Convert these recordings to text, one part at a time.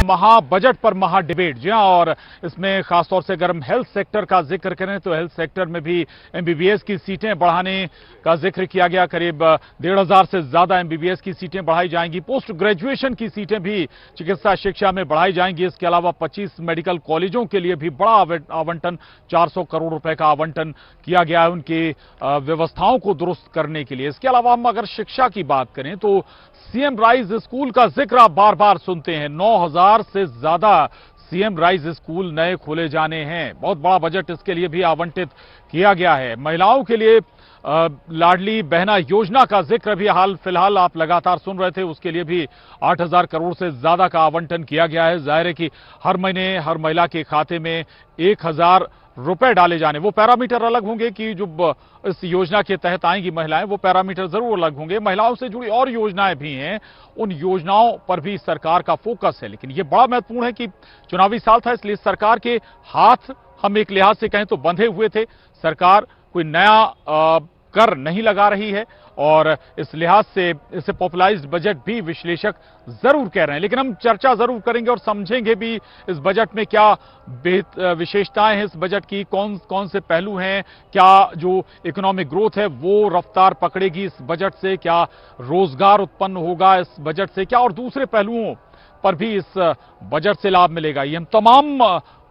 महा बजट पर महा डिबेट। जी हां, और इसमें खासतौर से अगर हम हेल्थ सेक्टर का जिक्र करें तो हेल्थ सेक्टर में भी एमबीबीएस की सीटें बढ़ाने का जिक्र किया गया। करीब 1,500 से ज्यादा एमबीबीएस की सीटें बढ़ाई जाएंगी। पोस्ट ग्रेजुएशन की सीटें भी चिकित्सा शिक्षा में बढ़ाई जाएंगी। इसके अलावा 25 मेडिकल कॉलेजों के लिए भी बड़ा आवंटन, 400 करोड़ रुपए का आवंटन किया गया है उनकी व्यवस्थाओं को दुरुस्त करने के लिए। इसके अलावा हम अगर शिक्षा की बात करें तो सीएम राइज स्कूल का जिक्र आप बार बार सुनते हैं। 9,000 से ज्यादा सीएम राइज स्कूल नए खोले जाने हैं। बहुत बड़ा बजट इसके लिए भी आवंटित किया गया है। महिलाओं के लिए लाडली बहना योजना का जिक्र भी हाल फिलहाल आप लगातार सुन रहे थे, उसके लिए भी 8,000 करोड़ से ज्यादा का आवंटन किया गया है। जाहिर है कि हर महीने हर महिला के खाते में 1,000 रुपए डाले जाने, वो पैरामीटर अलग होंगे कि जो इस योजना के तहत आएंगी महिलाएं, वो पैरामीटर जरूर अलग होंगे। महिलाओं से जुड़ी और योजनाएं भी हैं, उन योजनाओं पर भी सरकार का फोकस है। लेकिन यह बड़ा महत्वपूर्ण है कि चुनावी साल था, इसलिए सरकार के हाथ हम एक लिहाज से कहें तो बंधे हुए थे। सरकार कोई नया कर नहीं लगा रही है और इस लिहाज से इसे पॉपुलाइज्ड बजट भी विश्लेषक जरूर कह रहे हैं। लेकिन हम चर्चा जरूर करेंगे और समझेंगे भी इस बजट में क्या विशेषताएं हैं, इस बजट की कौन कौन से पहलू हैं, क्या जो इकोनॉमिक ग्रोथ है वो रफ्तार पकड़ेगी इस बजट से, क्या रोजगार उत्पन्न होगा इस बजट से, क्या और दूसरे पहलुओं पर भी इस बजट से लाभ मिलेगा। ये हम तमाम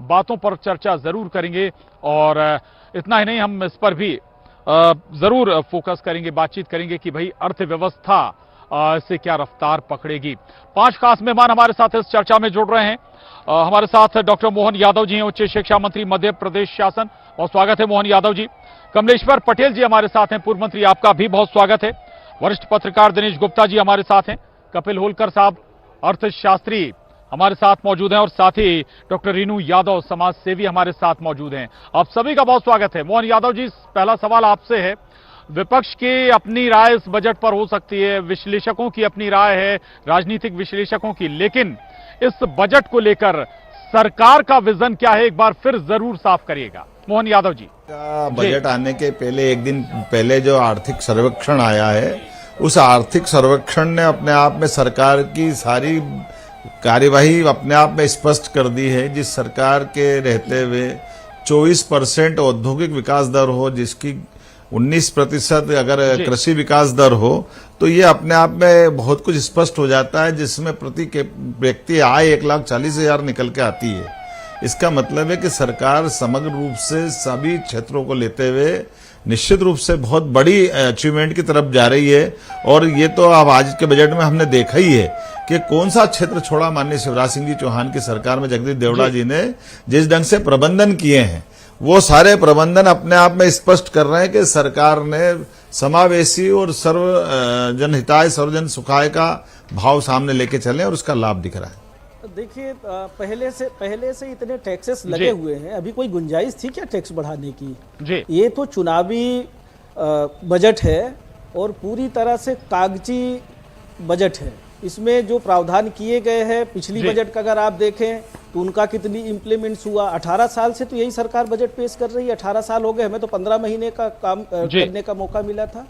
बातों पर चर्चा जरूर करेंगे और इतना ही नहीं, हम इस पर भी जरूर फोकस करेंगे, बातचीत करेंगे कि भाई अर्थव्यवस्था से क्या रफ्तार पकड़ेगी। 5 खास मेहमान हमारे साथ इस चर्चा में जुड़ रहे हैं। हमारे साथ डॉक्टर मोहन यादव जी हैं, उच्च शिक्षा मंत्री मध्य प्रदेश शासन, बहुत स्वागत है मोहन यादव जी। कमलेश्वर पटेल जी हमारे साथ हैं, पूर्व मंत्री, आपका भी बहुत स्वागत है। वरिष्ठ पत्रकार दिनेश गुप्ता जी हमारे साथ हैं। कपिल होलकर साहब अर्थशास्त्री हमारे साथ मौजूद हैं और साथ ही डॉक्टर रीनू यादव समाज सेवी हमारे साथ मौजूद हैं। आप सभी का बहुत स्वागत है। मोहन यादव जी, पहला सवाल आपसे है। विपक्ष की अपनी राय इस बजट पर हो सकती है, विश्लेषकों की अपनी राय है, राजनीतिक विश्लेषकों की, लेकिन इस बजट को लेकर सरकार का विजन क्या है, एक बार फिर जरूर साफ करिएगा मोहन यादव जी। बजट आने के पहले एक दिन पहले जो आर्थिक सर्वेक्षण आया है, उस आर्थिक सर्वेक्षण ने अपने आप में सरकार की सारी कार्यवाही अपने आप में स्पष्ट कर दी है। जिस सरकार के रहते हुए 24% औद्योगिक विकास दर हो, जिसकी 19% अगर कृषि विकास दर हो, तो ये अपने आप में बहुत कुछ स्पष्ट हो जाता है, जिसमें प्रति व्यक्ति आय 1,40,000 निकल के आती है। इसका मतलब है कि सरकार समग्र रूप से सभी क्षेत्रों को लेते हुए निश्चित रूप से बहुत बड़ी अचीवमेंट की तरफ जा रही है। और ये तो अब आज के बजट में हमने देखा ही है कि कौन सा क्षेत्र छोड़ा माननीय शिवराज सिंह जी चौहान की सरकार में जगदीश देवड़ा जी ने जिस ढंग से प्रबंधन किए हैं, वो सारे प्रबंधन अपने आप में स्पष्ट कर रहे हैं कि सरकार ने समावेशी और सर्व जनहिताय सर्वजन सुखाय का भाव सामने लेके चले और उसका लाभ दिख रहा है। देखिए, पहले से इतने टैक्सेस लगे हुए हैं, अभी कोई गुंजाइश थी क्या टैक्स बढ़ाने की? जी। ये तो चुनावी बजट है और पूरी तरह से कागजी बजट है। इसमें जो प्रावधान किए गए हैं, पिछली बजट का अगर आप देखें तो उनका कितनी इम्प्लीमेंट्स हुआ। 18 साल से तो यही सरकार बजट पेश कर रही है। 18 साल हो गए, हमें तो 15 महीने का काम करने का मौका मिला था।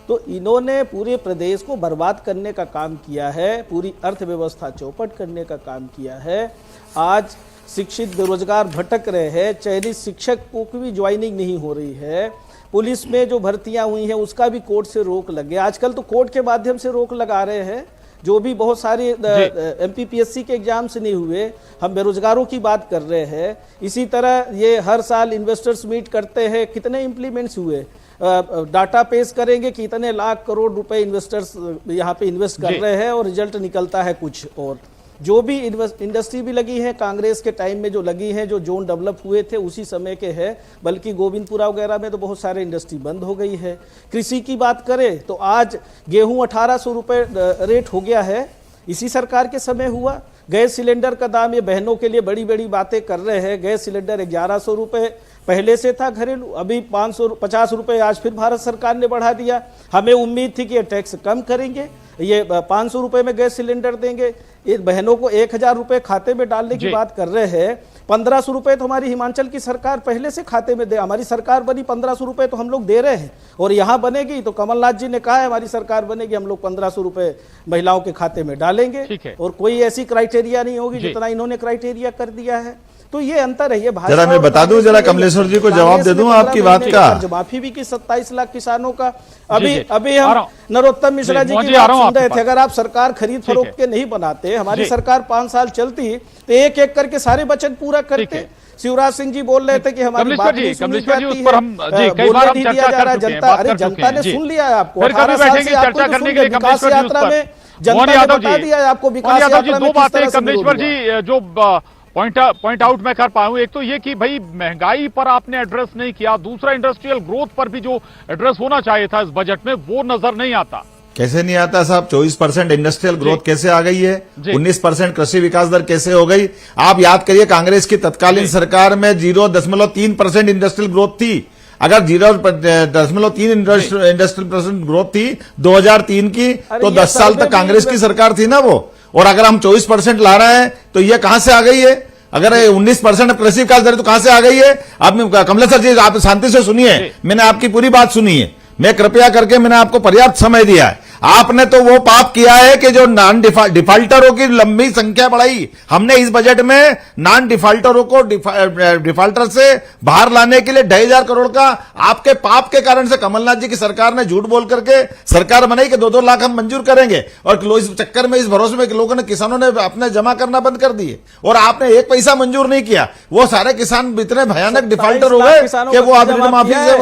तो इन्होंने पूरे प्रदेश को बर्बाद करने का काम किया है, पूरी अर्थव्यवस्था चौपट करने का काम किया है। आज शिक्षित बेरोजगार भटक रहे हैं, चयनित शिक्षक को भी ज्वाइनिंग नहीं हो रही है। पुलिस में जो भर्तियां हुई हैं उसका भी कोर्ट से रोक लगे। आजकल तो कोर्ट के माध्यम से रोक लगा रहे हैं, जो भी बहुत सारे एमपीपीएससी के एग्जाम से नहीं हुए। हम बेरोजगारों की बात कर रहे हैं। इसी तरह ये हर साल इन्वेस्टर्स मीट करते हैं, कितने इम्प्लीमेंट्स हुए, डाटा पेश करेंगे कि इतने लाख करोड़ रुपए इन्वेस्टर्स यहाँ पे इन्वेस्ट कर रहे हैं और रिजल्ट निकलता है कुछ और। जो भी इंडस्ट्री भी लगी है कांग्रेस के टाइम में, जो लगी है, जो जोन डेवलप हुए थे उसी समय के है, बल्कि गोविंदपुरा वगैरह में तो बहुत सारे इंडस्ट्री बंद हो गई है। कृषि की बात करें तो आज गेहूं 1800 रुपये रेट हो गया है, इसी सरकार के समय हुआ। गैस सिलेंडर का दाम, ये बहनों के लिए बड़ी बड़ी बातें कर रहे हैं, गैस सिलेंडर 1100 रुपये पहले से था घरेलू, अभी 550 रुपये आज फिर भारत सरकार ने बढ़ा दिया। हमें उम्मीद थी कि ये टैक्स कम करेंगे, ये 500 रुपये में गैस सिलेंडर देंगे। बहनों को 1,000 रुपये खाते में डालने की बात कर रहे हैं। 1500 रुपए तो हमारी हिमाचल की सरकार पहले से खाते में दे, हमारी सरकार बनी 1500 रुपए तो हम लोग दे रहे हैं, और यहाँ बनेगी तो कमलनाथ जी ने कहा है हमारी सरकार बनेगी हम लोग 1500 रुपए महिलाओं के खाते में डालेंगे, और कोई ऐसी क्राइटेरिया नहीं होगी जितना इन्होंने क्राइटेरिया कर दिया है। तो ये अंतर है। ये जरा मैं बता दूं, जरा कमलेश्वर जी को जवाब दे दूं आपकी बात का। कर्ज माफी भी की 27 लाख किसानों का। अभी हम नरोत्तम मिश्रा जी की बात सुन रहे थे, अगर आप सरकार खरीद फरोख्त के नहीं बनाते, हमारी सरकार 5 साल चलती तो एक एक करके सारे बचत पूरा करते। शिवराज सिंह जी बोल रहे थे कि हमारी बात नहीं सुनी जाती है, बोलने नहीं दिया जा रहा जनता। अरे जनता ने सुन लिया है आपको, 18 साल से आपको तो सुन लिया। विकास यात्रा में जनता ने बता दिया है आपको विकास यात्रा में किस तरह से। कमलेश्वर जी जो पॉइंट आउट मैं कर पाऊं, एक तो ये कि भाई महंगाई पर आपने एड्रेस नहीं किया, दूसरा इंडस्ट्रियल ग्रोथ पर भी जो एड्रेस होना चाहिए था इस बजट में वो नजर नहीं आता। कैसे नहीं आता साहब? 24% इंडस्ट्रियल ग्रोथ कैसे आ गई है? 19% कृषि विकास दर कैसे हो गई? आप याद करिए, कांग्रेस की तत्कालीन सरकार में 0.3% इंडस्ट्रियल ग्रोथ थी। अगर 0.3 इंडस्ट्रियल ग्रोथ थी 2003 की, तो 10 साल तक कांग्रेस की सरकार थी ना वो। और अगर हम 24% ला रहे हैं तो ये कहां से आ गई है? अगर 19% कृषि विकास दर तो कहां से आ गई है? आप कमलेश्वर जी आप शांति से सुनिए, मैंने आपकी पूरी बात सुनी है, मैं कृपया करके मैंने आपको पर्याप्त समय दिया है। आपने तो वो पाप किया है कि जो नॉन डिफाल्टरों की लंबी संख्या बढ़ाई। हमने इस बजट में नॉन डिफाल्टरों को डिफाल्टर से बाहर लाने के लिए 2,500 करोड़ का, आपके पाप के कारण से कमलनाथ जी की सरकार ने झूठ बोल करके सरकार बनाई कि 2-2 लाख हम मंजूर करेंगे, और इस चक्कर में, इस भरोसे में लोगों ने, किसानों ने अपने जमा करना बंद कर दिए और आपने 1 पैसा मंजूर नहीं किया। वो सारे किसान इतने भयानक डिफाल्टर हो गए कि वो ऋण माफी से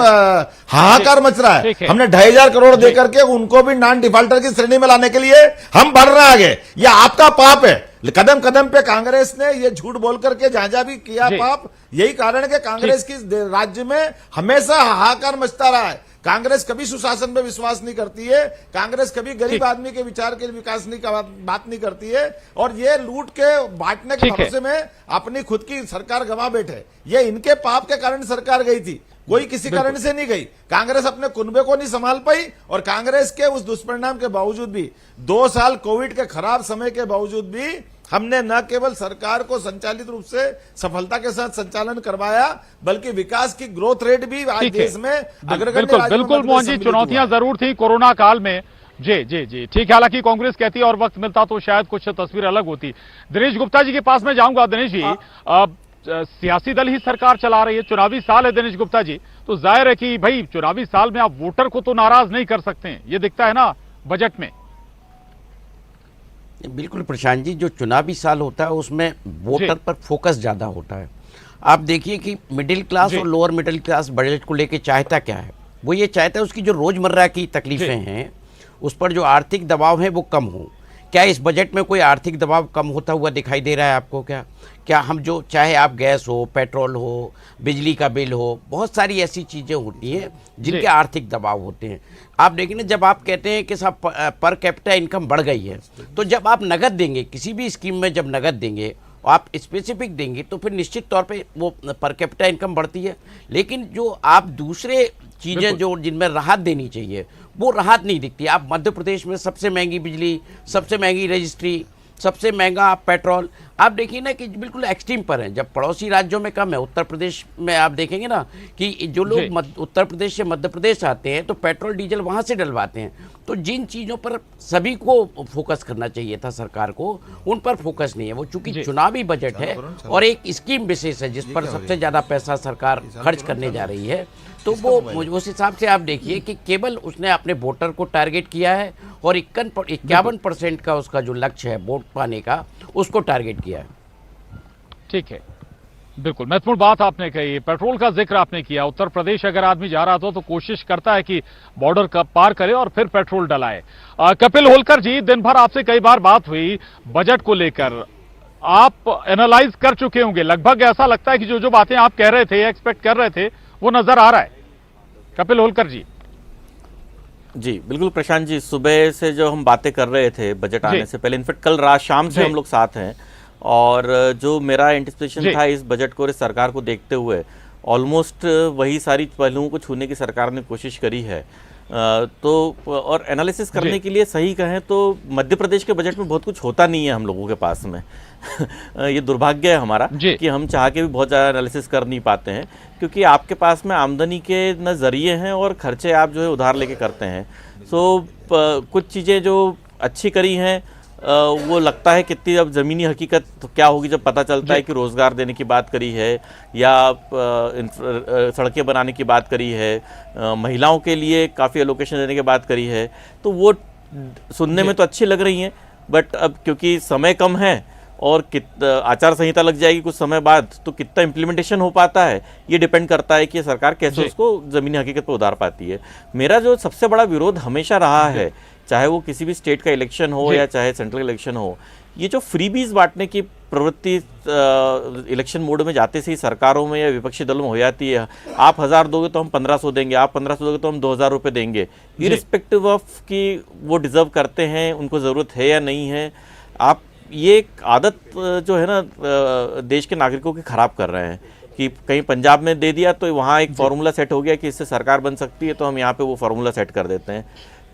हाहाकार मच रहा है। हमने 2,500 करोड़ देकर के उनको भी नॉन डिफाल्टर की श्रेणी में लाने के लिए हम बढ़ रहे हैं आगे। ये आपका पाप है। कदम कदम पे कांग्रेस ने ये झूठ बोल करके जहां भी किया पाप, यही कारण है कि कांग्रेस की राज्य में हमेशा हाहाकार मचता रहा है। कांग्रेस कभी सुशासन पे विश्वास नहीं करती है, कांग्रेस कभी गरीब आदमी के विचार के विकास नहीं का बात नहीं करती है, और ये लूट के बांटने के भरोसे में अपनी खुद की सरकार गंवा बैठे। ये इनके पाप के कारण सरकार गई थी, कोई किसी कारण से नहीं गई। कांग्रेस अपने कुनबे को नहीं संभाल पाई, और कांग्रेस के उस दुष्परिणाम के बावजूद भी, 2 साल कोविड के खराब समय के बावजूद भी, हमने न केवल सरकार को संचालित रूप से सफलता के साथ संचालन करवाया, बल्कि विकास की ग्रोथ रेट भी आज देश में अग्रगण्य। बिल्कुल मोहन जी, चुनौतियां जरूर थी कोरोना काल में। जी जी जी ठीक है। हालांकि कांग्रेस कहती है और वक्त मिलता तो शायद कुछ तस्वीर अलग होती। दिनेश गुप्ता जी के पास में जाऊंगा। दिनेश जी, सियासी दल ही सरकार चला रही है, चुनावी साल है दिनेश गुप्ता जी, तो जाहिर है कि भाई चुनावी साल में आप वोटर को तो नाराज नहीं कर सकते हैं, ये दिखता है ना बजट में। बिल्कुल प्रशांत जी, जो चुनावी साल होता है उसमें वोटर पर फोकस ज्यादा होता है। आप देखिए कि मिडिल क्लास और लोअर मिडिल क्लास बजट को लेके चाहता क्या है? वो ये चाहता है उसकी जो रोजमर्रा की तकलीफें हैं, उस पर जो आर्थिक दबाव है वो कम हो। क्या इस बजट में कोई आर्थिक दबाव कम होता हुआ दिखाई दे रहा है आपको? क्या हम जो चाहे आप गैस हो, पेट्रोल हो, बिजली का बिल हो, बहुत सारी ऐसी चीज़ें होती हैं जिनके आर्थिक दबाव होते हैं। आप देखिए ना, जब आप कहते हैं कि सब पर कैपिटा इनकम बढ़ गई है, तो जब आप नगद देंगे किसी भी स्कीम में, जब नगद देंगे आप स्पेसिफिक देंगे तो फिर निश्चित तौर पे वो पर कैपिटा इनकम बढ़ती है। लेकिन जो आप दूसरे चीज़ें जो जिनमें राहत देनी चाहिए वो राहत नहीं दिखती। आप मध्य प्रदेश में सबसे महंगी बिजली, सबसे महंगी रजिस्ट्री, सबसे महंगा पेट्रोल, आप देखिए ना कि बिल्कुल एक्सट्रीम पर है। जब पड़ोसी राज्यों में कम है, उत्तर प्रदेश में आप देखेंगे ना कि जो लोग उत्तर प्रदेश से मध्य प्रदेश आते हैं तो पेट्रोल डीजल वहाँ से डलवाते हैं। तो जिन चीज़ों पर सभी को फोकस करना चाहिए था सरकार को, उन पर फोकस नहीं है। वो चूंकि चुनावी बजट है और एक स्कीम विशेष है जिस पर सबसे ज़्यादा पैसा सरकार खर्च करने जा रही है, तो वो उस हिसाब से आप देखिए कि केवल उसने अपने वोटर को टारगेट किया है और 51% का उसका जो लक्ष्य है वोट पाने का, उसको टारगेट किया है। ठीक है, बिल्कुल महत्वपूर्ण बात आपने कही। पेट्रोल का जिक्र आपने किया। उत्तर प्रदेश अगर आदमी जा रहा तो कोशिश करता है कि बॉर्डर का पार करे और फिर पेट्रोल डलाए। कपिल होलकर जी, दिन भर आपसे कई बार बात हुई बजट को लेकर, आप एनालाइज कर चुके होंगे लगभग। ऐसा लगता है कि जो बातें आप कह रहे थे, एक्सपेक्ट कर रहे थे, वो नजर आ रहा है। कपिल होलकर जी। जी बिल्कुल प्रशांत जी, सुबह से जो हम बातें कर रहे थे बजट आने से पहले, इनफैक्ट कल रात शाम से हम लोग साथ हैं, और जो मेरा एंटिसिपेशन था इस बजट को, इस सरकार को देखते हुए, ऑलमोस्ट वही सारी पहलुओं को छूने की सरकार ने कोशिश करी है। तो और एनालिसिस करने के लिए सही कहें तो मध्य प्रदेश के बजट में बहुत कुछ होता नहीं है हम लोगों के पास में। ये दुर्भाग्य है हमारा कि हम चाह के भी बहुत ज़्यादा एनालिसिस कर नहीं पाते हैं, क्योंकि आपके पास में आमदनी के न जरिए हैं और खर्चे आप जो है उधार लेके करते हैं। कुछ चीज़ें जो अच्छी करी हैं वो लगता है कितनी, अब ज़मीनी हकीकत तो क्या होगी जब पता चलता है कि रोज़गार देने की बात करी है या सड़कें बनाने की बात करी है, महिलाओं के लिए काफ़ी एलोकेशन देने की बात करी है, तो वो सुनने में तो अच्छी लग रही हैं, बट अब क्योंकि समय कम है और आचार संहिता लग जाएगी कुछ समय बाद, तो कितना इम्प्लीमेंटेशन हो पाता है ये डिपेंड करता है कि सरकार कैसे उसको ज़मीनी हकीकत पर उतार पाती है। मेरा जो सबसे बड़ा विरोध हमेशा रहा है, चाहे वो किसी भी स्टेट का इलेक्शन हो या चाहे सेंट्रल इलेक्शन हो, ये जो फ्रीबीज बांटने की प्रवृत्ति इलेक्शन मोड में जाते से ही सरकारों में या विपक्षी दलों में हो जाती है। आप 1000 दोगे तो हम 1500 देंगे, आप 1500 दोगे तो हम 2000 रुपये देंगे, इरिस्पेक्टिव ऑफ कि वो डिजर्व करते हैं, उनको ज़रूरत है या नहीं है। आप ये एक आदत जो है ना देश के नागरिकों की खराब कर रहे हैं कि कहीं पंजाब में दे दिया तो वहाँ एक फार्मूला सेट हो गया कि इससे सरकार बन सकती है, तो हम यहाँ पे वो फार्मूला सेट कर देते हैं।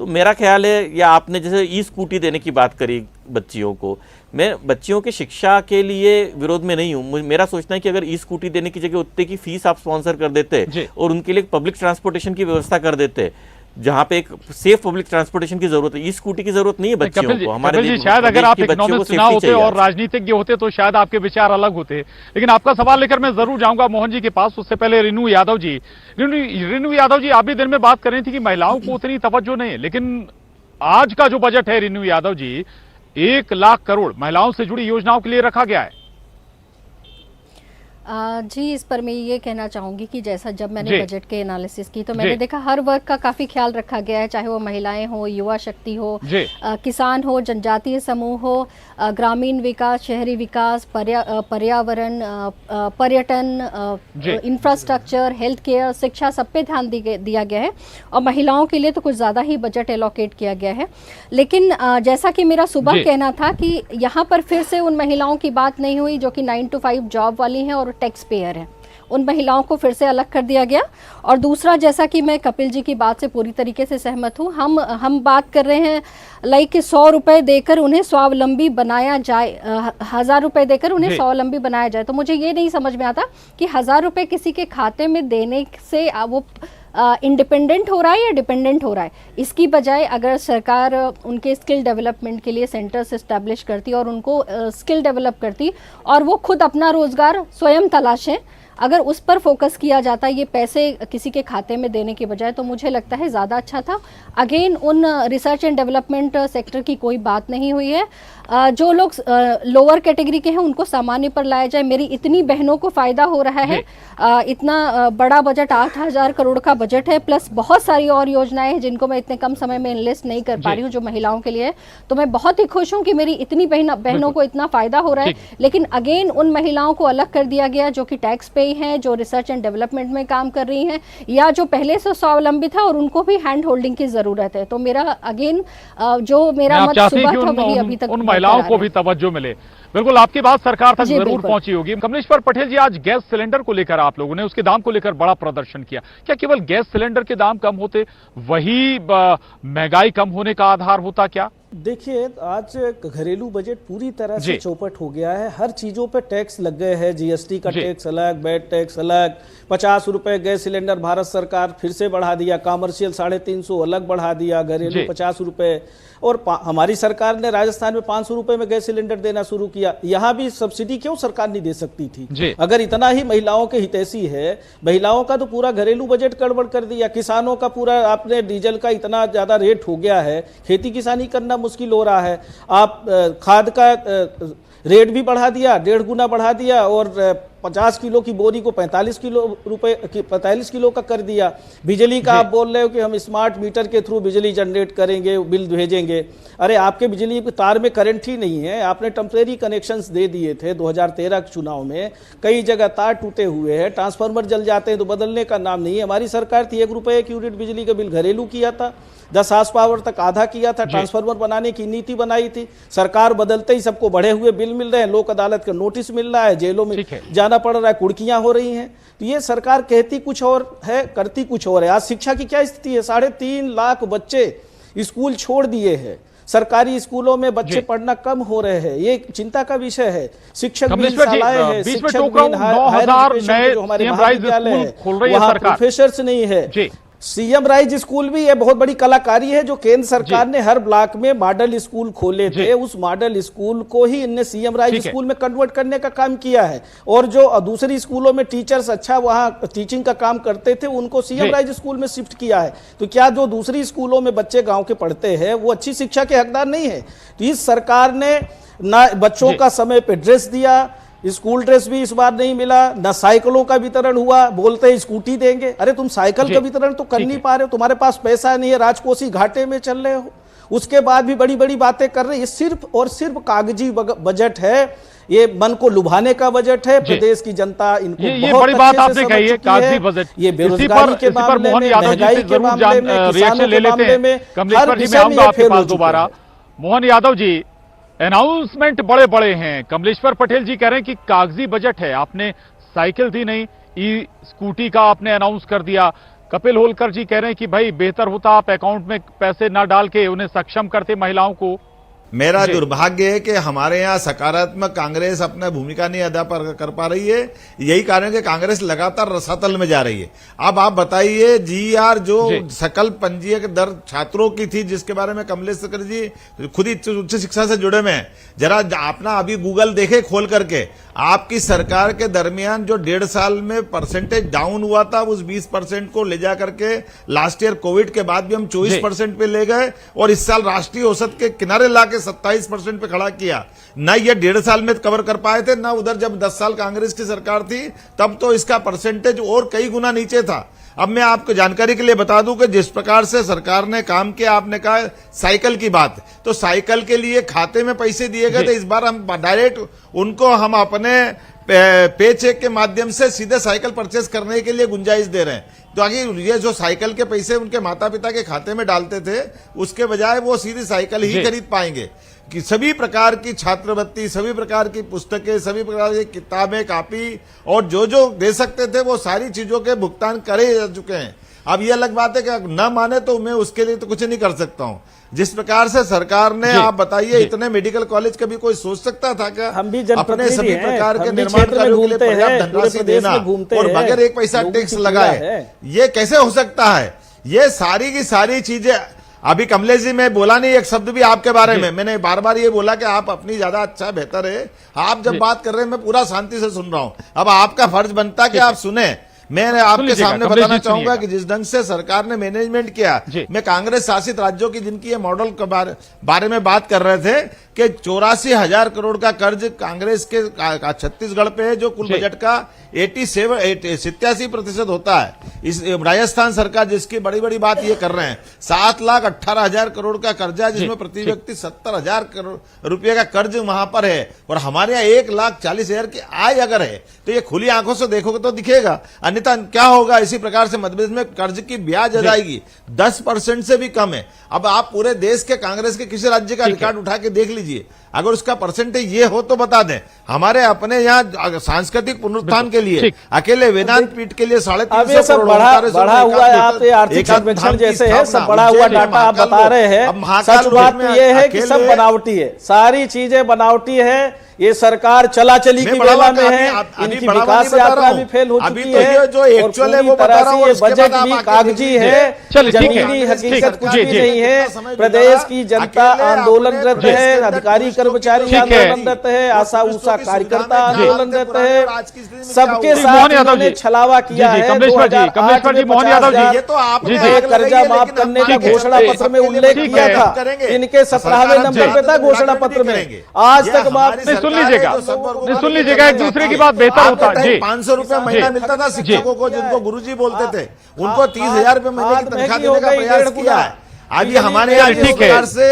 तो मेरा ख्याल है, या आपने जैसे ई स्कूटी देने की बात करी बच्चियों को, मैं बच्चियों की शिक्षा के लिए विरोध में नहीं हूँ। मेरा सोचना है कि अगर ई स्कूटी देने की जगह उतने की फीस आप स्पॉन्सर कर देते और उनके लिए पब्लिक ट्रांसपोर्टेशन की व्यवस्था कर देते, जहाँ पे एक सेफ पब्लिक ट्रांसपोर्टेशन की जरूरत है, ई स्कूटी की जरूरत नहीं है बच्चियों को। हमारे शायद अगर आप इकोनॉमिस्ट ना होते और राजनीतिज्ञ होते तो शायद आपके विचार अलग होते, लेकिन आपका सवाल लेकर मैं जरूर जाऊंगा मोहन जी के पास। उससे पहले रेणु यादव जी, रेणु यादव जी, आप भी दिन में बात कर रही थी कि महिलाओं को उतनी तवज्जो नहीं है, लेकिन आज का जो बजट है रेणु यादव जी, 1 लाख करोड़ महिलाओं से जुड़ी योजनाओं के लिए रखा गया है। जी, इस पर मैं ये कहना चाहूँगी कि जैसा जब मैंने बजट के एनालिसिस की तो मैंने देखा हर वर्ग का काफ़ी ख्याल रखा गया है, चाहे वो महिलाएं हो, युवा शक्ति हो, किसान हो, जनजातीय समूह हो, ग्रामीण विकास, शहरी विकास, पर्यावरण, पर्यटन, इंफ्रास्ट्रक्चर, हेल्थ केयर, शिक्षा, सब पे ध्यान दिया गया है। और महिलाओं के लिए तो कुछ ज़्यादा ही बजट एलोकेट किया गया है। लेकिन जैसा कि मेरा सुबह कहना था कि यहाँ पर फिर से उन महिलाओं की बात नहीं हुई जो कि 9 to 5 जॉब वाली हैं और टैक्स पेयर है, उन महिलाओं को फिर से अलग कर दिया गया। और दूसरा, जैसा कि मैं कपिल जी की बात से पूरी तरीके से सहमत हूँ, हम बात कर रहे हैं लाइक 100 रुपये देकर उन्हें स्वावलंबी बनाया जाए, 1000 रुपये देकर उन्हें स्वावलंबी बनाया जाए। तो मुझे ये नहीं समझ में आता कि 1000 रुपये किसी के खाते में देने से वो इंडिपेंडेंट हो रहा है या डिपेंडेंट हो रहा है। इसकी बजाय अगर सरकार उनके स्किल डेवलपमेंट के लिए सेंटर्स इस्टेब्लिश करती और उनको स्किल डेवलप करती और वो खुद अपना रोजगार स्वयं तलाशें, अगर उस पर फोकस किया जाता ये पैसे किसी के खाते में देने के बजाय, तो मुझे लगता है ज़्यादा अच्छा था। अगेन उन रिसर्च एंड डेवलपमेंट सेक्टर की कोई बात नहीं हुई है। जो लोग लोअर कैटेगरी के हैं उनको सामान्य पर लाया जाए। मेरी इतनी बहनों को फ़ायदा हो रहा है। इतना बड़ा बजट, 8000 करोड़ का बजट है, प्लस बहुत सारी और योजनाएं हैं जिनको मैं इतने कम समय में लिस्ट नहीं कर पा रही हूँ जो महिलाओं के लिए। तो मैं बहुत ही खुश हूँ कि मेरी इतनी बहनों को इतना फ़ायदा हो रहा है। लेकिन अगेन उन महिलाओं को अलग कर दिया गया जो कि टैक्स पे हैं, जो रिसर्च एंड डेवलपमेंट में काम कर रही हैं या जो पहले से स्वावलंबी था और उनको भी हैंड होल्डिंग की जरूरत है। तो मेरा अगेन जो मेरा मत सुबह था वही अभी तक, उन महिलाओं को भी तवज्जो मिले। बिल्कुल, आपकी बात सरकार तक जरूर पहुंची होगी। कमलेश्वर पटेल जी, आज गैस सिलेंडर को लेकर आप लोगों ने उसके दाम को लेकर बड़ा प्रदर्शन किया। क्या केवल गैस सिलेंडर के दाम कम होते वही महंगाई कम होने का आधार होता क्या? देखिए, आज घरेलू बजट पूरी तरह से चौपट हो गया है। हर चीजों पे टैक्स लग गए हैं, जीएसटी का टैक्स अलग, वैट टैक्स अलग, 50 रुपए गैस सिलेंडर भारत सरकार फिर से बढ़ा दिया, कॉमर्शियल 350 अलग बढ़ा दिया, घरेलू 50 रुपए, और हमारी सरकार ने राजस्थान में 500 रुपए में गैस सिलेंडर देना शुरू किया। यहाँ भी सब्सिडी क्यों सरकार नहीं दे सकती थी? अगर इतना ही महिलाओं के हितैषी है, महिलाओं का तो पूरा घरेलू बजट गड़बड़ कर दिया। किसानों का पूरा आपने, डीजल का इतना ज्यादा रेट हो गया है, खेती किसानी करना मुश्किल हो रहा है। आप खाद का रेट भी बढ़ा दिया, 1.5 गुना बढ़ा दिया, और 50 किलो की बोरी को 45 किलो का कर दिया। बिजली का आप बोल रहे हो कि हम स्मार्ट मीटर के थ्रू बिजली जनरेट करेंगे, बिल भेजेंगे। अरे आपके बिजली के तार में करंट ही नहीं है। आपने टेम्परेरी कनेक्शंस दे दिए थे 2013 के चुनाव में, कई जगह तार टूटे हुए हैं, ट्रांसफार्मर जल जाते हैं तो बदलने का नाम नहीं है। हमारी सरकार थी 1 रुपये की यूनिट बिजली का बिल घरेलू किया था, 10 हार्स पावर तक आधा किया था, ट्रांसफार्मर बनाने की नीति बनाई थी। सरकार बदलते ही सबको बढ़े हुए बिल मिल रहे हैं, लोक अदालत का नोटिस मिल रहा है, जेलों में जाना पड़ रहा है, कुर्कियां हो रही हैं। तो ये सरकार कहती कुछ और है, करती कुछ और है। आज शिक्षा की क्या स्थिति है? 3.5 लाख बच्चे स्कूल छोड़ दिए हैं। सरकारी स्कूलों में बच्चे पढ़ना कम हो रहे हैं, ये चिंता का विषय है। शिक्षक शालाएं हैं, शिक्षक हायर एजुकेशन जो हमारे महाविद्यालय है वहाँ प्रोफेसर्स नहीं है। सीएम राइज स्कूल भी ये बहुत बड़ी कलाकारी है जो केंद्र सरकार ने हर ब्लॉक में मॉडल स्कूल खोले थे, उस मॉडल स्कूल को ही इनने सीएम राइज स्कूल में कन्वर्ट करने का काम किया है। और जो दूसरी स्कूलों में टीचर्स अच्छा वहां टीचिंग का काम करते थे उनको सीएम राइज स्कूल में शिफ्ट किया है। तो क्या जो दूसरी स्कूलों में बच्चे गांव के पढ़ते हैं वो अच्छी शिक्षा के हकदार नहीं है? तो इस सरकार ने ना बच्चों का समय पे ड्रेस दिया, स्कूल ड्रेस भी इस बार नहीं मिला, ना साइकिलों का वितरण हुआ, बोलते हैं स्कूटी देंगे। अरे तुम साइकिल का वितरण तो कर नहीं पा रहे हो, तुम्हारे पास पैसा नहीं है, राजकोषीय घाटे में चल रहे हो, उसके बाद भी बड़ी बड़ी बातें कर रहे हैं। ये सिर्फ और सिर्फ कागजी बजट है, ये मन को लुभाने का बजट है। प्रदेश की जनता इनको ये बड़ी बात आपने कही है, कागजी बजट। ये बेरोजगारी के मामले में, महंगाई के मामले में, किसानों के मामले में, हर विषय में ये फेल हो चुका है। मोहन यादव जी, अनाउंसमेंट बड़े बड़े हैं। कमलेश्वर पटेल जी कह रहे हैं कि कागजी बजट है, आपने साइकिल दी नहीं, ई स्कूटी का आपने अनाउंस कर दिया। कपिल होलकर जी कह रहे हैं कि भाई बेहतर होता आप अकाउंट में पैसे ना डाल के उन्हें सक्षम करते महिलाओं को। मेरा दुर्भाग्य है कि हमारे यहाँ सकारात्मक कांग्रेस अपना भूमिका नहीं अदा कर पा रही है। यही कारण है कि कांग्रेस लगातार रसातल में जा रही है। अब आप बताइए, जीआर जो सकल पंजीयक दर छात्रों की थी, जिसके बारे में कमलेश्वर जी खुद ही उच्च शिक्षा से जुड़े में हैं, जरा अपना अभी गूगल देखे खोल करके, आपकी सरकार के दरमियान जो 1.5 साल में परसेंटेज डाउन हुआ था, उस 20% को ले जा करके लास्ट ईयर कोविड के बाद भी हम 24% पे ले गए और इस साल राष्ट्रीय औसत के किनारे लाके 27% पे खड़ा किया। ना ये 1.5 साल में कवर कर पाए थे, ना उधर जब 10 साल कांग्रेस की सरकार थी तब तो इसका परसेंटेज और कई गुना नीचे था। अब मैं आपको जानकारी के लिए बता दूं कि जिस प्रकार से सरकार ने काम किया, आपने कहा साइकिल की बात, तो साइकिल के लिए खाते में पैसे दिए गए थे। इस बार हम डायरेक्ट उनको हम अपने पे चेक के माध्यम से सीधे साइकिल परचेस करने के लिए गुंजाइश दे रहे हैं। तो आगे ये जो साइकिल के पैसे उनके माता पिता के खाते में डालते थे, उसके बजाय वो सीधी साइकिल ही खरीद पाएंगे। कि सभी प्रकार की छात्रवृत्ति, सभी प्रकार की पुस्तकें, सभी प्रकार की किताबें, कापी और जो जो दे सकते थे वो सारी चीजों के भुगतान करे जा चुके हैं। अब ये अलग बात है कि न माने तो मैं उसके लिए तो कुछ नहीं कर सकता हूँ। जिस प्रकार से सरकार ने, आप बताइए, इतने मेडिकल कॉलेज कभी कोई सोच सकता था क्या? हम भी अपने सभी प्रकार के निर्माण कार्यों के लिए पर्याप्त धनराशि देना और बगैर एक पैसा टैक्स लगाए, ये कैसे हो सकता है? ये सारी की सारी चीजें अभी कमलेश जी, मैं बोला नहीं एक शब्द भी आपके बारे में, मैंने बार बार ये बोला कि आप अपनी ज्यादा अच्छा बेहतर है। आप जब बात कर रहे हैं मैं पूरा शांति से सुन रहा हूं। अब आपका फर्ज बनता है कि आप सुने। मैं आपके सामने बताना चाहूंगा कि जिस ढंग से सरकार ने मैनेजमेंट किया, मैं कांग्रेस शासित राज्यों की जिनकी ये मॉडल के बारे में बात कर रहे थे कि 84,000 करोड़ का कर्ज कांग्रेस के छत्तीसगढ़ पे है, जो कुल बजट का 87% होता है। इस राजस्थान सरकार जिसकी बड़ी बड़ी बात ये कर रहे हैं, 7,18,000 करोड़ का कर्जा, जिसमें प्रति व्यक्ति 70,000 करोड़ रुपए का कर्ज वहां पर है। और हमारे यहाँ 1,40,000 की आय अगर है तो ये खुली आंखों से देखोगे तो दिखेगा। अन्यथा क्या होगा? इसी प्रकार से मध्यप्रदेश में कर्ज की ब्याज अदायगी 10% से भी कम है। अब आप पूरे देश के कांग्रेस के किसी राज्य का रिकॉर्ड उठा के देख लीजिए, अगर उसका परसेंटेज ये हो तो बता दें। हमारे अपने यहाँ सांस्कृतिक पुनरुत्थान के लिए अकेले वेदांत पीठ के लिए 350 करोड़ बढ़ा हुआ है। आप आर्थिक सर्वेक्षण जैसे है, सब बढ़ा हुआ डाटा आप बता रहे हैं। सच बात ये है कि सब बनावटी है, सारी चीजें बनावटी है। ये सरकार चला चली की वेला में है, इनकी विकास यात्रा भी फेल हो चुकी है जो एक्चुअल है वो बता रहा हूं। ये बजट भी कागजी है, जमीनी हकीकत कुछ भी नहीं है। प्रदेश की जनता आंदोलनरत है, अधिकारी कर्मचारी आंदोलनरत है, आशा उषा कार्यकर्ता आंदोलनरत है। सबके साथ इन्होंने छलावा किया है। कमलेश्वर जी, मोहन यादव जी, ये तो आपने कर्जा माफ करने का घोषणा पत्र में उल्लेख किया था, इनके 17वें नंबर पे था घोषणा पत्र में। आज तक माफ सुन लीजिएगा, एक दूसरे की बात बेहतर होता है। 500 रुपया महीना मिलता था शिक्षकों को, जिनको गुरुजी बोलते थे, उनको 30,000 रुपये महीने की तनख्वाह देने का प्रयास किया है। आज ये हमारे यहाँ ठीक है से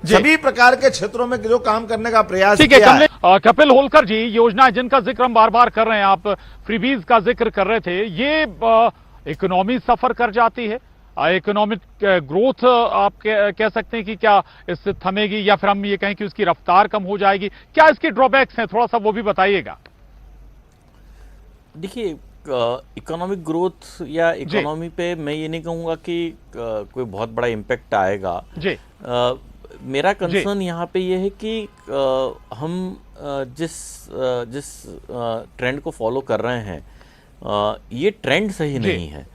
सभी प्रकार के क्षेत्रों में जो काम करने का प्रयास किया है। कपिल होलकर जी, योजना जिनका जिक्र हम बार बार कर रहे हैं, आप फ्रीबीज का जिक्र कर रहे थे, ये इकोनॉमी सफर कर जाती है। इकोनॉमिक ग्रोथ आप कह सकते हैं कि क्या इससे थमेगी, या फिर हम ये कहें कि उसकी रफ्तार कम हो जाएगी? क्या इसके ड्रॉबैक्स हैं, थोड़ा सा वो भी बताइएगा। देखिए, इकोनॉमिक ग्रोथ या इकोनॉमी पे मैं ये नहीं कहूँगा कि कोई बहुत बड़ा इम्पैक्ट आएगा जी। मेरा कंसर्न यहाँ पे ये है कि हम जिस ट्रेंड को फॉलो कर रहे हैं ये ट्रेंड सही नहीं है।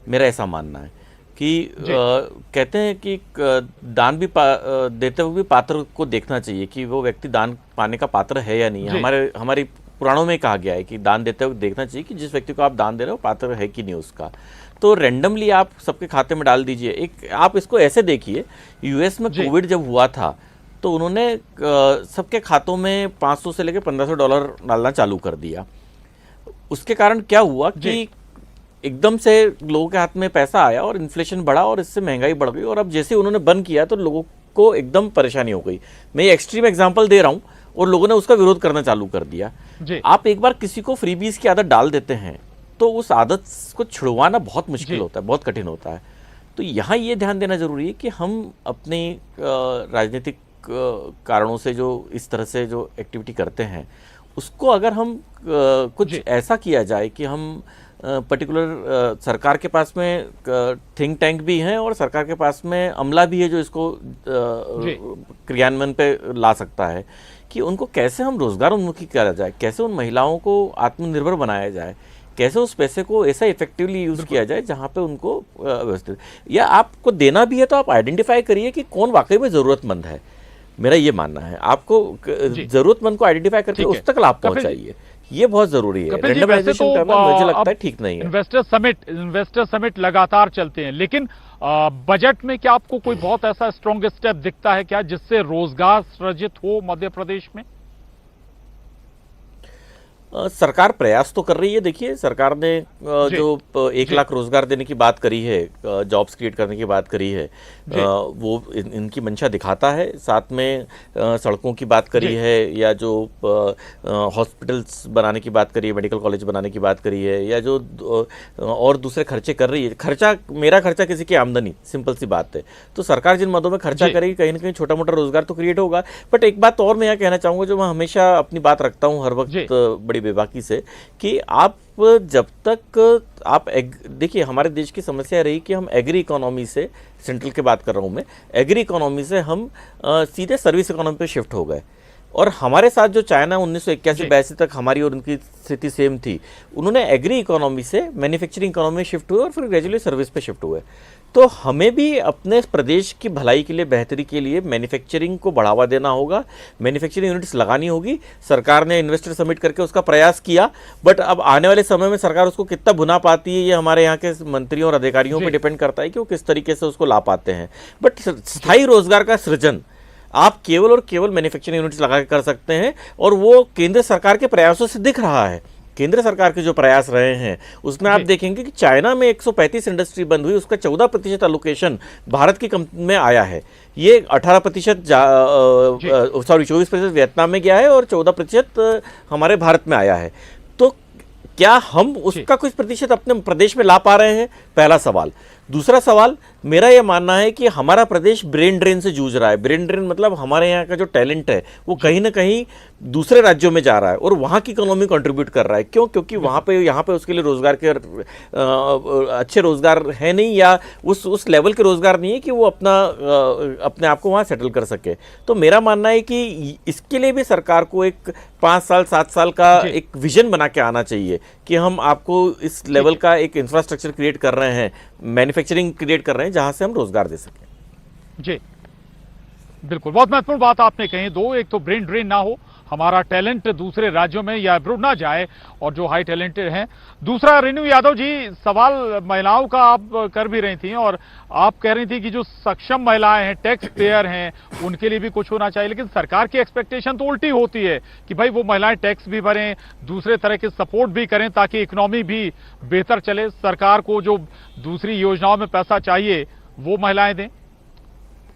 मेरा ऐसा मानना है कि कहते हैं कि दान भी देते हुए भी पात्र को देखना चाहिए कि वो व्यक्ति दान पाने का पात्र है या नहीं है। हमारी पुराणों में कहा गया है कि दान देते हुए देखना चाहिए कि जिस व्यक्ति को आप दान दे रहे हो पात्र है कि नहीं उसका। तो रैंडमली आप सबके खाते में डाल दीजिए। एक आप इसको ऐसे देखिए, यूएस में कोविड जब हुआ था तो उन्होंने सबके खातों में $500 से लेकर $1500 डालना चालू कर दिया। उसके कारण क्या हुआ कि एकदम से लोगों के हाथ में पैसा आया और इन्फ्लेशन बढ़ा और इससे महंगाई बढ़ गई। और अब जैसे उन्होंने बंद किया तो लोगों को एकदम परेशानी हो गई। मैं ये एक्सट्रीम एग्जांपल दे रहा हूँ और लोगों ने उसका विरोध करना चालू कर दिया। आप एक बार किसी को फ्रीबीज की आदत डाल देते हैं तो उस आदत को छुड़वाना बहुत मुश्किल होता है, बहुत कठिन होता है। तो यहाँ ये ध्यान देना जरूरी है कि हम अपने राजनीतिक कारणों से जो इस तरह से जो एक्टिविटी करते हैं उसको अगर हम कुछ ऐसा किया जाए कि हम पर्टिकुलर सरकार के पास में थिंक टैंक भी हैं और सरकार के पास में अमला भी है जो इसको क्रियान्वयन पे ला सकता है, कि उनको कैसे हम रोजगार उन्मुखी किया जाए, कैसे उन महिलाओं को आत्मनिर्भर बनाया जाए, कैसे उस पैसे को ऐसा इफेक्टिवली यूज किया जाए जहां पे उनको व्यवस्थित, या आपको देना भी है तो आप आइडेंटिफाई करिए कि कौन वाकई में जरूरतमंद है। मेरा ये मानना है आपको जरूरतमंद को आइडेंटिफाई करके उस तक लाभ पहुंचाइए, ये बहुत जरूरी है। रैंडमाइजेशन करना मुझे लगता है ठीक नहीं है। इन्वेस्टर समिट लगातार चलते हैं, लेकिन बजट में क्या आपको कोई बहुत ऐसा स्ट्रॉन्ग स्टेप दिखता है क्या जिससे रोजगार सृजित हो मध्य प्रदेश में? सरकार प्रयास तो कर रही है। देखिए, सरकार ने जो 1 लाख रोजगार देने की बात करी है, जॉब्स क्रिएट करने की बात करी है, वो इनकी मंशा दिखाता है। साथ में सड़कों की बात करी है, या जो हॉस्पिटल्स बनाने की बात करी है, मेडिकल कॉलेज बनाने की बात करी है, या जो और दूसरे खर्चे कर रही है। मेरा खर्चा किसी की आमदनी, सिंपल सी बात है। तो सरकार जिन मदों में खर्चा करेगी कहीं ना कहीं छोटा मोटा रोजगार तो क्रिएट होगा। बट एक बात और मैं यहाँ कहना चाहूंगा, जो मैं हमेशा अपनी बात रखता हूँ हर वक्त बड़ी बेबाकी से, कि आप जब तक आप देखिए, हमारे देश की समस्या रही कि हम एग्री इकोनॉमी से, सेंट्रल की बात कर रहा हूं मैं, एग्री इकोनॉमी से हम सीधे सर्विस इकोनॉमी पे शिफ्ट हो गए। और हमारे साथ जो चाइना 1981-82 तक हमारी और उनकी स्थिति सेम थी, उन्होंने एग्री इकोनॉमी से मैन्युफैक्चरिंग इकोनॉमी में शिफ्ट हुए और फिर ग्रेजुअली सर्विस पे शिफ्ट हुए। तो हमें भी अपने प्रदेश की भलाई के लिए, बेहतरी के लिए मैन्युफैक्चरिंग को बढ़ावा देना होगा, मैन्युफैक्चरिंग यूनिट्स लगानी होगी। सरकार ने इन्वेस्टर समिट करके उसका प्रयास किया, बट अब आने वाले समय में सरकार उसको कितना भुना पाती है ये हमारे यहाँ के मंत्रियों और अधिकारियों पर डिपेंड करता है कि वो किस तरीके से उसको ला पाते हैं। बट स्थायी रोजगार का सृजन आप केवल और केवल मैन्युफैक्चरिंग यूनिट्स लगा के कर सकते हैं, और वो केंद्र सरकार के प्रयासों से दिख रहा है। केंद्र सरकार के जो प्रयास रहे हैं उसमें आप देखेंगे कि चाइना में 135 इंडस्ट्री बंद हुई, उसका 14% एलोकेशन भारत की कंपनी में आया है। ये 18% 24% वियतनाम में गया है और 14% हमारे भारत में आया है। तो क्या हम उसका कुछ प्रतिशत अपने प्रदेश में ला पा रहे हैं? पहला सवाल। दूसरा सवाल, मेरा यह मानना है कि हमारा प्रदेश ब्रेन ड्रेन से जूझ रहा है। ब्रेन ड्रेन मतलब हमारे यहाँ का जो टैलेंट है वो कहीं ना कहीं दूसरे राज्यों में जा रहा है और वहाँ की इकोनॉमी कंट्रीब्यूट कर रहा है। क्यों? क्योंकि वहाँ पे, यहाँ पे उसके लिए रोजगार के अच्छे रोजगार है नहीं, या उस लेवल के रोजगार नहीं है कि वो अपने आप को वहाँ सेटल कर सके। तो मेरा मानना है कि इसके लिए भी सरकार को एक 5 साल 7 साल का एक विजन बना के आना चाहिए कि हम आपको इस लेवल का एक इंफ्रास्ट्रक्चर क्रिएट कर रहे हैं, मैन्युफैक्चरिंग क्रिएट कर रहे हैं जहां से हम रोजगार दे सकें। जी बिल्कुल, बहुत महत्वपूर्ण बात आपने कही। दो, एक तो ब्रेन ड्रेन ना हो, हमारा टैलेंट दूसरे राज्यों में या अब्रॉड ना जाए, और जो हाई टैलेंटेड हैं। दूसरा, रेणु यादव जी, सवाल महिलाओं का आप कर भी रही थी, और आप कह रही थी कि जो सक्षम महिलाएं हैं, टैक्स पेयर हैं, उनके लिए भी कुछ होना चाहिए। लेकिन सरकार की एक्सपेक्टेशन तो उल्टी होती है कि भाई वो महिलाएं टैक्स भी भरें, दूसरे तरह के सपोर्ट भी करें ताकि इकोनॉमी भी बेहतर चले। सरकार को जो दूसरी योजनाओं में पैसा चाहिए वो महिलाएं दें।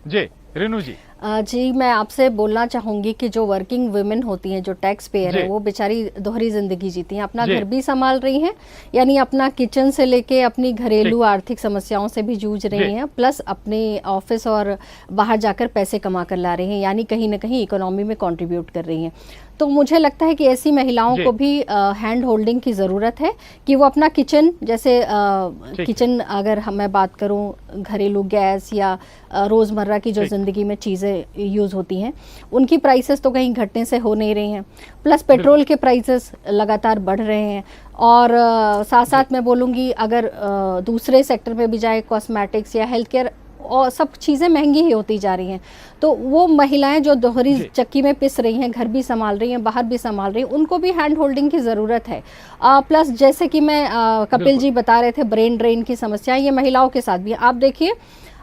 जी रेणु जी। जी, मैं आपसे बोलना चाहूंगी कि जो वर्किंग वुमेन होती हैं, जो टैक्स पेयर है, वो बेचारी दोहरी जिंदगी जीती हैं, अपना घर भी संभाल रही हैं, यानी अपना किचन से लेके अपनी घरेलू आर्थिक समस्याओं से भी जूझ रही हैं, प्लस अपने ऑफिस और बाहर जाकर पैसे कमा कर ला रही हैं, यानी कहीं ना कहीं इकोनॉमी में कंट्रीब्यूट कर रही हैं। तो मुझे लगता है कि ऐसी महिलाओं को भी हैंड होल्डिंग की ज़रूरत है कि वो अपना किचन, जैसे किचन अगर मैं बात करूं, घरेलू गैस या रोज़मर्रा की जो ज़िंदगी में चीज़ें यूज़ होती हैं, उनकी प्राइसेस तो कहीं घटने से हो नहीं रही हैं, प्लस पेट्रोल के प्राइसेस लगातार बढ़ रहे हैं। और साथ साथ मैं बोलूँगी, अगर दूसरे सेक्टर में भी जाए, कॉस्मेटिक्स या हेल्थ केयर, और सब चीज़ें महंगी ही होती जा रही हैं, तो वो महिलाएं जो दोहरी चक्की में पिस रही हैं, घर भी संभाल रही हैं, बाहर भी संभाल रही हैं, उनको भी हैंड होल्डिंग की ज़रूरत है। प्लस जैसे कि मैं कपिल जी बता रहे थे, ब्रेन ड्रेन की समस्या ये महिलाओं के साथ भी है। आप देखिए,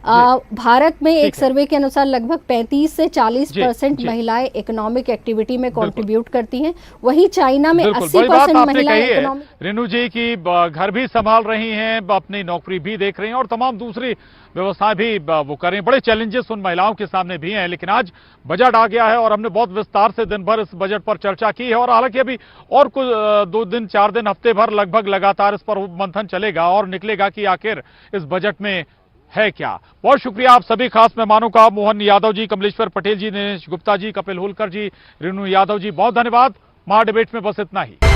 भारत में एक सर्वे के अनुसार लगभग 35 से 40% महिलाएं इकोनॉमिक एक्टिविटी में कंट्रीब्यूट करती हैं, वही चाइना में 80% महिलाएं इकोनॉमिक। रेणु जी की घर भी संभाल रही हैं, अपनी नौकरी भी देख रही हैं और तमाम दूसरी व्यवस्थाएं भी वो कर रही हैं। बड़े चैलेंजेस उन महिलाओं के सामने भी हैं, लेकिन आज बजट आ गया है और हमने बहुत विस्तार से दिन भर इस बजट पर चर्चा की है। और हालांकि अभी और कुछ 2 दिन 4 दिन हफ्ते भर लगभग लगातार इस पर मंथन चलेगा और निकलेगा कि आखिर इस बजट में है क्या। बहुत शुक्रिया आप सभी खास मेहमानों का, मोहन यादव जी, कमलेश्वर पटेल जी, दिनेश गुप्ता जी, कपिल हुलकर जी, रेणु यादव जी, बहुत धन्यवाद। महाडिबेट में बस इतना ही।